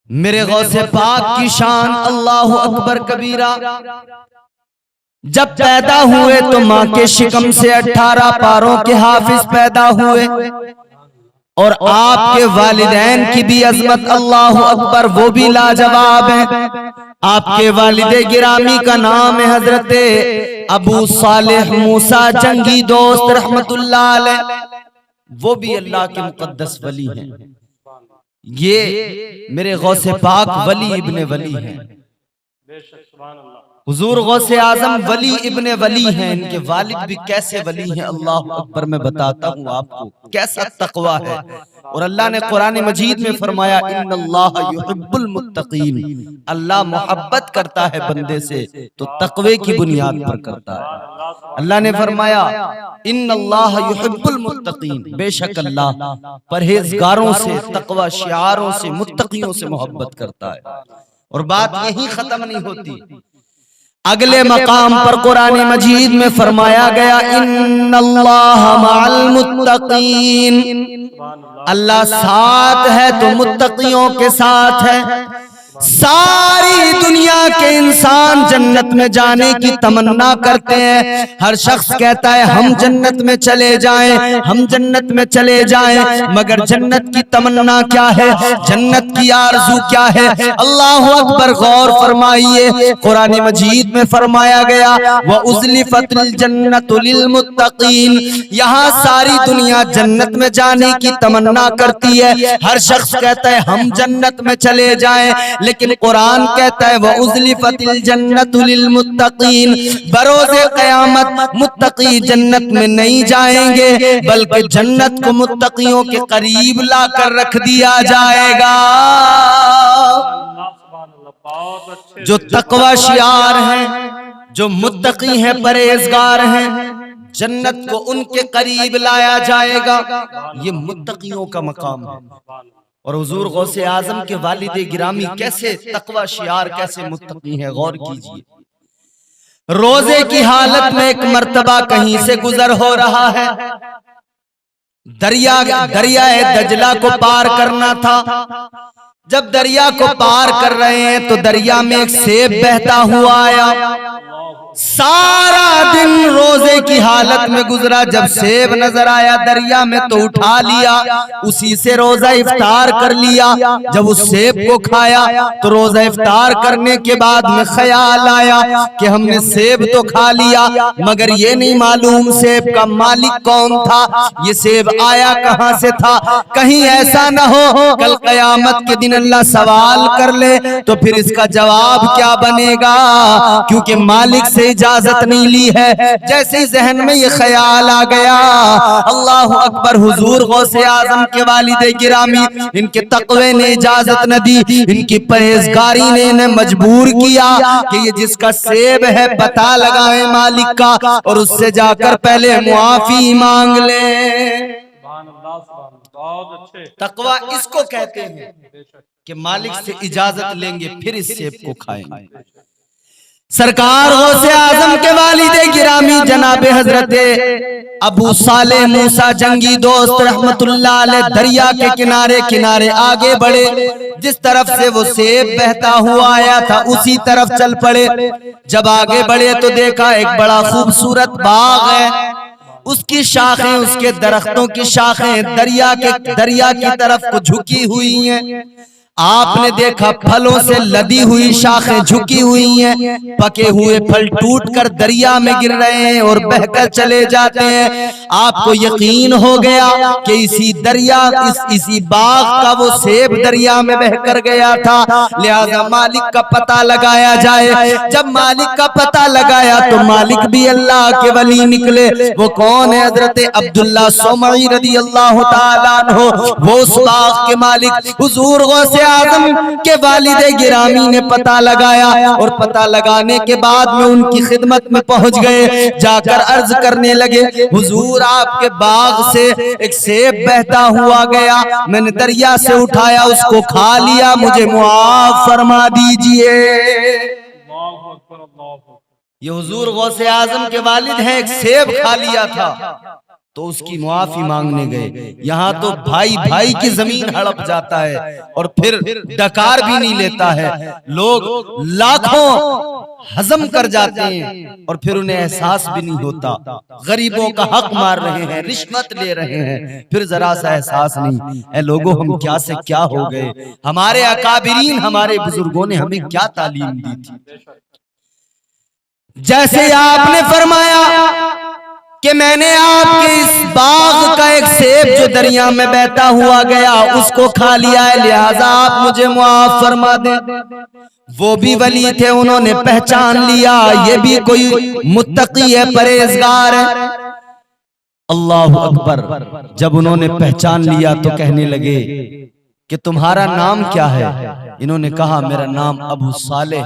میرے غوث پاک کی شان اللہ اکبر کبیرہ۔ جب پیدا ہوئے تو ماں کے شکم سے 18 پاروں کے حافظ پیدا ہوئے، اور آپ کے والدین کی بھی عظمت اللہ اکبر، وہ بھی لاجواب ہیں۔ آپ کے والد گرامی کا نام ہے حضرت ابو صالح موسیٰ جنگی دوست رحمت اللہ علیہ، وہ بھی اللہ کے مقدس ولی ہیں۔ یہ میرے غوث پاک ولی ابن ولی ہیں۔ حضور غوث اعظم ولی ابن ولی ہیں، ان کے والد بھی کیسے ولی ہیں اللہ اکبر، میں بتاتا ہوں آپ کو کیسا تقوی ہے۔ اور اللہ نے قرآن مجید میں فرمایا ان اللہ یحب المتقین، اللہ محبت کرتا ہے بندے سے تو تقوی کی بنیاد پر کرتا ہے۔ اللہ نے فرمایا ان اللہ یحب المتقین، بے شک اللہ پرہیزگاروں سے، تقوی شعاروں سے، متقیوں سے محبت کرتا ہے۔ اور بات یہی ختم نہیں ہوتی، اگلے مقام پر قرآن مجید میں فرمایا گیا ان اللہ مع المتقین، اللہ ساتھ ہے تو متقیوں کے ساتھ ہے۔ ساری دنیا کے انسان جنت میں جانے کی تمنا کرتے ہیں، ہر شخص کہتا ہے ہم جنت میں چلے جائیں، ہم جنت میں چلے جائیں، مگر جنت کی تمنا کیا ہے، جنت کی آرزو کیا ہے؟ اللہ اکبر، غور فرمائیے، قرآن مجید میں فرمایا گیا وَأُزْلِفَتِ الْجَنَّةُ لِلْمُتَّقِينَ، یہاں ساری دنیا جنت میں جانے کی تمنا کرتی ہے، ہر شخص کہتا ہے ہم جنت میں چلے جائیں، لیکن قرآن کہتا ہے وَأُزْلِفَتِ الْجَنَّةُ لِلْمُتَّقِينَ، بروز قیامت متقی جنت میں نہیں جائیں گے، بلکہ جنت کو متقیوں کے قریب لا کر رکھ دیا جائے گا۔ جو تقوی شعار ہیں، جو متقی ہیں، پرہیزگار ہیں، جنت کو ان کے قریب لایا جائے گا، یہ متقیوں کا مقام ہے۔ اور حضور غوث اعظم کے والد گرامی کیسے تقوی شعار، کیسے متقی ہیں، غور کیجئے۔ روزے کی حالت میں ایک مرتبہ کہیں سے گزر ہو رہا ہے، دریائے دجلہ کو پار کرنا تھا۔ جب دریا کو پار کر رہے ہیں تو دریا میں ایک سیب بہتا ہوا آیا، سارا دن روزے کی حالت میں گزرا، جب سیب نظر آیا دریا میں تو اٹھا لیا، اسی سے روزہ افطار کر لیا۔ جب اس سیب کو کھایا تو روزہ افطار کرنے کے بعد میں خیال آیا کہ ہم نے سیب تو کھا لیا، مگر یہ نہیں معلوم سیب کا مالک کون تھا، یہ سیب آیا کہاں سے تھا۔ کہیں ایسا نہ ہو کل قیامت کے دن اللہ سوال کر لے تو پھر اس کا جواب کیا بنے گا، کیونکہ مالک سے اجازت نہیں لی ہے۔ جیسے ہی ذہن میں یہ خیال آ گیا، اللہ اکبر، حضور غوث اعظم کے والد گرامی، ان کے تقوی نے اجازت نہ دی، ان کی پرہیزگاری نے انہیں مجبور کیا کہ یہ جس کا سیب ہے پتہ لگائیں مالک کا، اور اس سے جا کر پہلے معافی مانگ لیں۔ تقوی اس کو کہتے ہیں کہ مالک سے اجازت لیں گے پھر اس سیب کو کھائیں گے۔ سرکار غوث اعظم کے والد گرامی جناب حضرت ابو صالح موسیٰ جنگی دوست رحمت اللہ علیہ دریا کے کنارے کنارے آگے بڑھے، جس طرف سے وہ سیب بہتا ہوا آیا تھا اسی طرف چل پڑے۔ جب آگے بڑھے تو دیکھا ایک بڑا خوبصورت باغ ہے، اس کی شاخیں، اس کے درختوں کی شاخیں دریا کی طرف کو جھکی ہوئی ہیں۔ آپ نے دیکھا پھلوں سے لدی ہوئی شاخیں جھکی ہوئی ہیں، پکے ہوئے پھل ٹوٹ کر دریا میں گر رہے ہیں اور بہہ کر چلے جاتے ہیں۔ آپ کو یقین ہو گیا کہ اسی باغ کا وہ سیب دریا میں بہہ کر گیا تھا، لہذا مالک کا پتہ لگایا جائے۔ جب مالک کا پتہ لگایا تو مالک بھی اللہ کے ولی نکلے۔ وہ کون ہے؟ حضرت عبداللہ صومعی رضی اللہ تعالیٰ عنہ، وہ اس باغ کے مالک حضور غوث اعظم کے والد گرامی نے پتہ لگایا، اور پتہ لگانے کے بعد میں ان کی خدمت میں پہنچ گئے، جا کر عرض کرنے لگے حضور آپ کے باغ سے ایک سیب بہتا ہوا گیا، میں نے دریا سے اٹھایا، اس کو کھا لیا، مجھے معاف فرما دیجئے۔ یہ حضور غوث اعظم کے والد ہیں، ایک سیب کھا لیا تھا تو اس کی معافی مانگنے گئے. یہاں تو بھائی بھائی کی زمین ہڑپ جاتا ہے اور پھر ڈکار بھی نہیں لیتا ہے. لوگ لاکھوں ہضم کر جاتے ہیں اور پھر انہیں احساس بھی نہیں ہوتا. غریبوں کا حق مار رہے ہیں, رشوت لے رہے ہیں, پھر ذرا سا احساس نہیں. اے لوگوں, ہم کیا سے کیا ہو گئے. ہمارے اکابرین, ہمارے بزرگوں نے ہمیں کیا تعلیم دی تھی. جیسے آپ نے فرمایا کہ میں نے آپ کے اس باغ کا ایک سیب جو دریا میں بہتا ہوا گیا اس کو کھا لیا ہے, لہذا آپ مجھے معاف فرما دیں. وہ بھی ولی تھے, انہوں نے پہچان لیا یہ بھی کوئی متقی ہے, پرہیزگار ہے. اللہ اکبر. جب انہوں نے پہچان لیا تو کہنے لگے کہ تمہارا نام کیا ہے؟ انہوں نے کہا میرا نام ابو صالح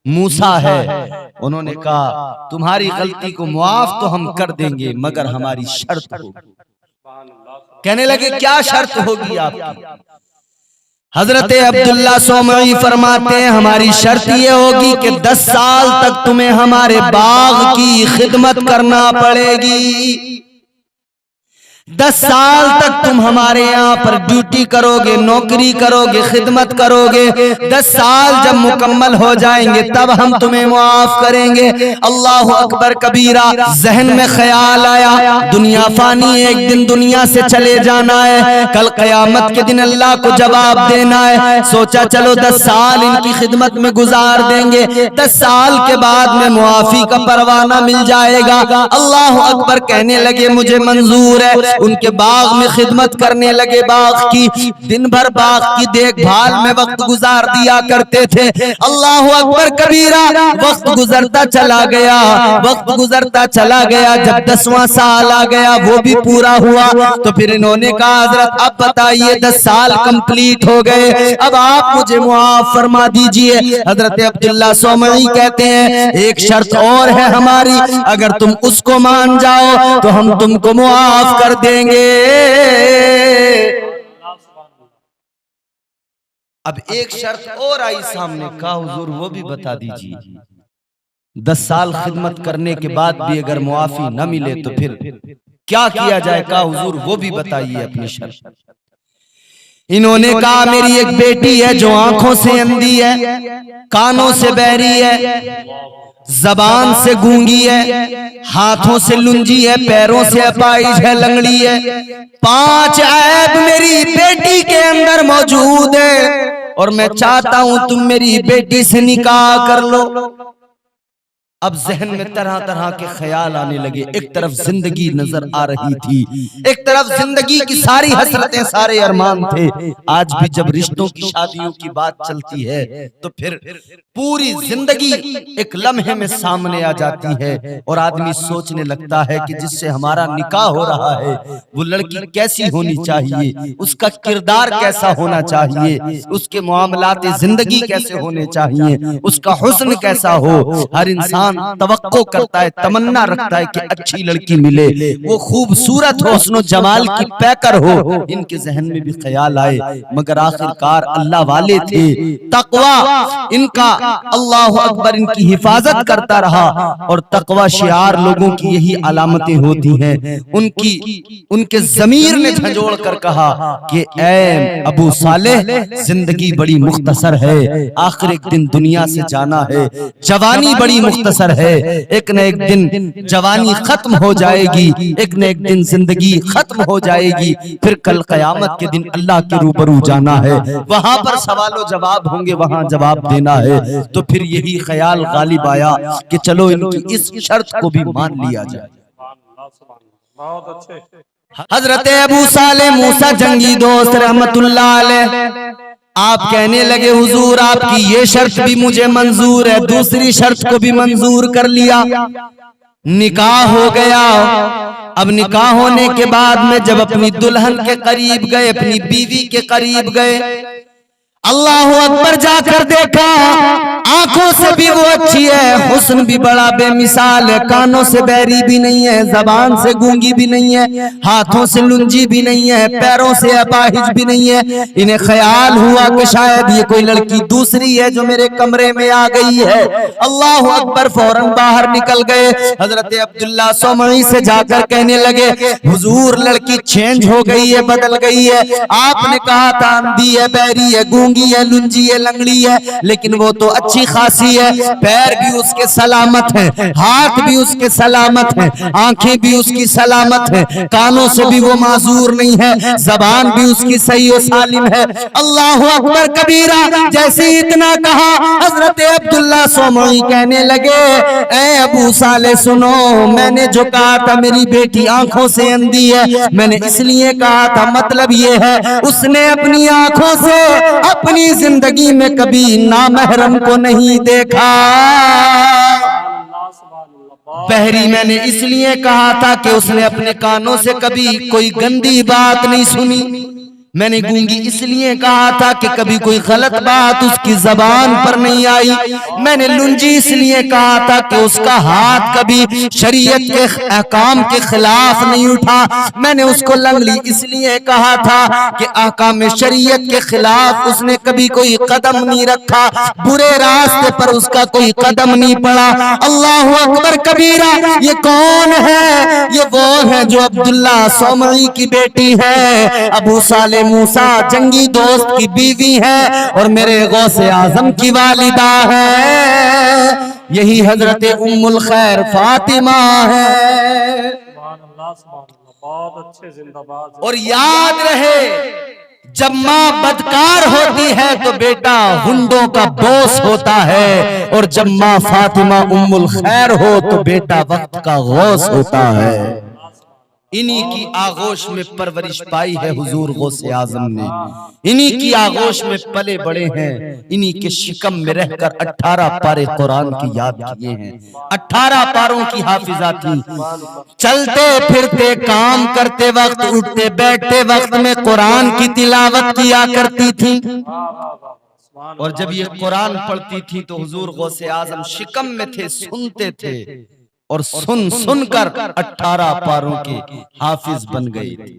موسیٰ ہے. انہوں نے کہا تمہاری غلطی کو معاف تو ہم کر دیں گے مگر ہماری شرط ہوگی. کہنے لگے کیا شرط ہوگی آپ کی؟ حضرت عبداللہ سومعی فرماتے ہیں ہماری شرط یہ ہوگی کہ 10 سال تک تمہیں ہمارے باغ کی خدمت کرنا پڑے گی. 10 سال تک تم ہمارے یہاں پر ڈیوٹی کرو گے, نوکری کرو گے, خدمت کرو گے. 10 سال جب مکمل ہو جائیں گے تب ہم تمہیں معاف کریں گے. اللہ اکبر کبیرہ. ذہن میں خیال آیا دنیا فانی ہے, ایک دن دنیا سے چلے جانا ہے, کل قیامت کے دن اللہ کو جواب دینا ہے. سوچا چلو 10 سال ان کی خدمت میں گزار دیں گے, 10 سال کے بعد میں معافی کا پروانہ مل جائے گا. اللہ اکبر. کہنے لگے مجھے منظور ہے. ان کے باغ میں خدمت کرنے لگے, باغ کی دن بھر باغ کی دیکھ بھال میں وقت گزار دیا کرتے تھے. اللہ اکبر کبیرہ. وقت گزرتا چلا گیا, وقت گزرتا چلا گیا. جب 10واں سال آ گیا وہ بھی پورا ہوا تو پھر انہوں نے کہا حضرت اب بتائیے 10 سال کمپلیٹ ہو گئے, اب آپ مجھے معاف فرما دیجئے. حضرت عبداللہ سومعی کہتے ہیں ایک شرط اور ہے ہماری, اگر تم اس کو مان جاؤ تو ہم تم کو معاف کر دیں گے. اب ایک شرط اور آئی سامنے, کہا حضور وہ بھی بتا دیجیے. 10 سال خدمت کرنے کے بعد بھی اگر معافی نہ ملے تو پھر کیا کیا جائے؟ کہا حضور وہ بھی بتائیے اپنی شرط. انہوں نے کہا میری ایک بیٹی ہے جو آنکھوں سے اندھی ہے, کانوں سے بہری ہے, زبان سے گونگی ہے, ہاتھوں سے لنجی ہے, پیروں سے اپائج ہے, لنگڑی ہے. 5 عیب میری بیٹی کے اندر موجود ہے اور میں چاہتا ہوں تم میری بیٹی سے نکاح کر لو. اب ذہن میں طرح طرح کے خیال آنے لگے. ایک طرف زندگی نظر آ رہی تھی, ایک طرف زندگی کی ساری حسرتیں, سارے ارمان تھے. آج بھی جب رشتوں کی شادیوں کی بات چلتی ہے تو پھر پوری زندگی ایک لمحے میں سامنے آ جاتی ہے اور آدمی سوچنے لگتا ہے کہ جس سے ہمارا نکاح ہو رہا ہے وہ لڑکی کیسی ہونی چاہیے, اس کا کردار کیسا ہونا چاہیے, اس کے معاملات زندگی کیسے ہونے چاہیے, اس کا حسن کیسا ہو. ہر انسان توقع کرتا ہے, تمنا رکھتا ہے کہ اچھی لڑکی ملے, وہ خوبصورت ہو, حسن و جمال کی پیکر ہو. ان کے ذہن میں بھی خیال آئے مگر آخرکار اللہ والے تھے, تقوی ان کا اللہ اکبر ان کی حفاظت کرتا رہا. اور تقوی شعار لوگوں کی یہی علامتیں ہوتی ہیں. ان کے ضمیر نے جھنجھوڑ کر کہا کہ اے ابو صالح زندگی بڑی مختصر ہے, آخر ایک دن دنیا سے جانا ہے, جوانی بڑی مختصر ہے, ایک نہ ایک دن جوانی ختم ہو جائے گی, ایک نہ ایک دن زندگی ختم ہو جائے گی, پھر کل قیامت کے دن اللہ کے روبرو جانا ہے, وہاں پر سوال و جواب ہوں گے, وہاں جواب دینا ہے. تو پھر یہی خیال غالب آیا کہ چلو ان کی اس شرط کو بھی مان لیا جائے. حضرت ابو صالح موسیٰ جنگی دوست رحمت اللہ علیہ آپ کہنے لگے حضور آپ کی یہ شرط بھی مجھے منظور ہے, دوسری شرط کو بھی منظور کر لیا. نکاح ہو گیا. اب نکاح ہونے کے بعد میں جب اپنی دلہن کے قریب گئے, اپنی بیوی کے قریب گئے, اللہ اکبر جا کر دیکھا آنکھوں سے بھی وہ اچھی ہے, حسن بھی بڑا بے مثال ہے, کانوں سے بہری بھی نہیں ہے, زبان سے گونگی بھی نہیں ہے, ہاتھوں سے لنجی بھی نہیں ہے, پیروں سے اپاہج بھی نہیں ہے. انہیں خیال ہوا کہ شاید یہ کوئی لڑکی دوسری ہے جو میرے کمرے میں آ گئی ہے. اللہ اکبر, فوراً باہر نکل گئے. حضرت عبداللہ صومعی سے جا کر کہنے لگے, حضور لڑکی چینج ہو گئی ہے, بدل گئی ہے. آپ نے کہا تھا اندھی ہے, بہری ہے, گونگی ہے, لنجی ہے, لنگڑی ہے, لیکن وہ تو اچھی خاصی ہے. پیر بھی اس کے سلامت ہیں, ہاتھ بھی اس کے سلامت ہیں, آنکھیں بھی اس کی سلامت ہیں, کانوں سے بھی وہ معذور نہیں ہے, زبان بھی اس کی صحیح و سالم ہے. اللہ اکبر کبیرہ. جیسے اتنا کہا, حضرت عبداللہ صومعی کہنے لگے, اے ابو صالح سنو, میں نے جو کہا تھا میری بیٹی آنکھوں سے اندھی ہے, میں نے اس لیے کہا تھا, مطلب یہ ہے اس نے اپنی آنکھوں سے اپنی زندگی میں کبھی نامحرم کو نہیں دیکھا. بہری میں نے اس لیے کہا تھا کہ اس نے اپنے کانوں سے کبھی کوئی گندی بات نہیں سنی. میں نے گونگی اس لیے کہا تھا کہ کبھی کوئی غلط بات اس کی زبان پر نہیں آئی. میں نے لنجی اس لیے کہا تھا کہ اس کا ہاتھ کبھی شریعت کے احکام کے خلاف نہیں اٹھا. میں نے اس کو لنگڑی اس لیے کہا تھا کہ احکام شریعت کے خلاف اس نے کبھی کوئی قدم نہیں رکھا, برے راستے پر اس کا کوئی قدم نہیں پڑا. اللہ اکبر کبیرہ. یہ کون ہے؟ یہ وہ ہے جو عبداللہ صومعی کی بیٹی ہے, ابو صالح موسیٰ جنگی دوست کی بیوی ہے, اور میرے غوث اعظم کی والدہ ہے. یہی حضرت ام الخیر فاطمہ ہے. اور یاد رہے, جب ماں بدکار ہوتی ہے تو بیٹا ہنڈوں کا بوس ہوتا ہے, اور جب ماں فاطمہ ام الخیر ہو تو بیٹا وقت کا غوث ہوتا ہے. انہی کی آغوش میں پرورش پائی ہے حضور غوث اعظم نے, انہی کی آغوش میں پلے بڑے ہیں, انہی کے شکم میں رہ کر 18 پارے قرآن کی یاد کیے ہیں, 18 پاروں کی حافظہ تھی. چلتے پھرتے کام کرتے وقت, اٹھتے بیٹھتے وقت میں قرآن کی تلاوت کیا کرتی تھی. اور جب یہ قرآن پڑھتی تھی تو حضور غوث اعظم شکم میں تھے, سنتے تھے, اور سن کر 18 پاروں کے حافظ بن گئی تھی.